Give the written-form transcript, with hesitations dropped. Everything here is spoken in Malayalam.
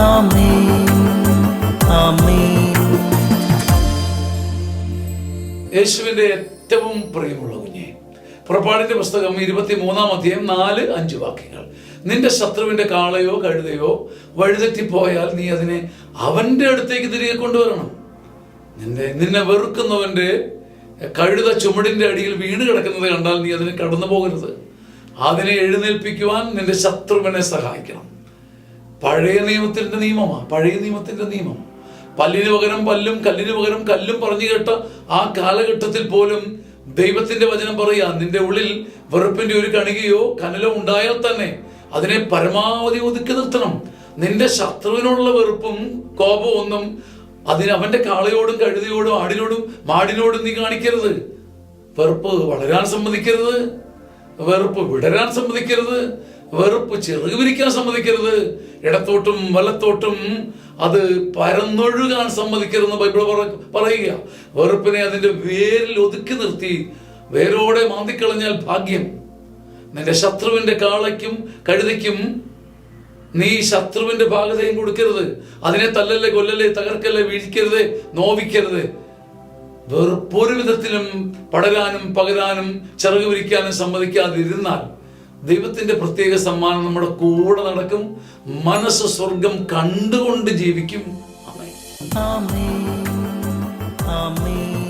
ആമേൻ, ആമേൻ. യേശുവിന്റെ ഏറ്റവും പ്രിയമുള്ള കുഞ്ഞെ, പുറപ്പാടിന്റെ പുസ്തകം 23-ാം അധ്യായം 4-5 വാക്യങ്ങൾ. നിന്റെ ശത്രുവിന്റെ കാളയോ കഴുതയോ വഴിതെറ്റിപ്പോയാൽ നീ അതിനെ അവന്റെ അടുത്തേക്ക് തിരികെ കൊണ്ടുവരണം. നിന്നെ വെറുക്കുന്നവന്റെ കഴുത ചുമടിന്റെ അടിയിൽ വീണ് കിടക്കുന്നത് കണ്ടാൽ നീ അതിനെ കടന്നു പോകരുത്. അതിനെ എഴുന്നേൽപ്പിക്കുവാൻ നിന്റെ ശത്രുവിനെ സഹായിക്കണം. പഴയ നിയമത്തിന്റെ നിയമം. പല്ലിന് പകരം പല്ലും കല്ലിന് പകരം കല്ലും പറഞ്ഞു കേട്ട ആ കാലഘട്ടത്തിൽ പോലും ദൈവത്തിന്റെ വചനം പറയാ, നിന്റെ ഉള്ളിൽ വെറുപ്പിന്റെ ഒരു കണികയോ കനലോ ഉണ്ടായാൽ തന്നെ അതിനെ പരമാവധി ഒതുക്കി നിർത്തണം. നിന്റെ ശത്രുവിനോടുള്ള വെറുപ്പും കോപവും ഒന്നും അവന്റെ കാളയോടും കഴുതയോടും ആടിനോടും മാടിനോടും നീ കാണിക്കരുത്. വെറുപ്പ് വളരാൻ സമ്മതിക്കരുത്, വെറുപ്പ് വിടരാൻ സമ്മതിക്കരുത്, വെറുപ്പ് ചിറക് വിരിക്കാൻ സമ്മതിക്കരുത്, ഇടത്തോട്ടും വലത്തോട്ടും അത് പരന്നൊഴുകാൻ സമ്മതിക്കരുതെന്ന് ബൈബിൾ പറയുക. വെറുപ്പിനെ അതിന്റെ വേരിൽ ഒതുക്കി നിർത്തി വേരോടെ മാന്തിക്കളഞ്ഞാൽ ഭാഗ്യം. നിന്റെ ശത്രുവിന്റെ കാളയ്ക്കും കഴുതയ്ക്കും നീ ശത്രുവിന്റെ ഭാഗതയും കൊടുക്കരുത്. അതിനെ തല്ലല്ലേ, കൊല്ലല്ലേ, തകർക്കല്ലേ, വീഴിക്കരുത്, നോവിക്കരുത്. വെറുപ്പൊരു വിധത്തിലും പടരാനും പകരാനും ചിറക് വിരിക്കാനും സമ്മതിക്കാതിരുന്നാൽ ദൈവത്തിന്റെ പ്രത്യേക സമ്മാനം നമ്മുടെ കൂടെ നടക്കും. മനസ്സ് സ്വർഗം കണ്ടുകൊണ്ട് ജീവിക്കും. ആമേൻ, ആമേൻ, ആമേൻ.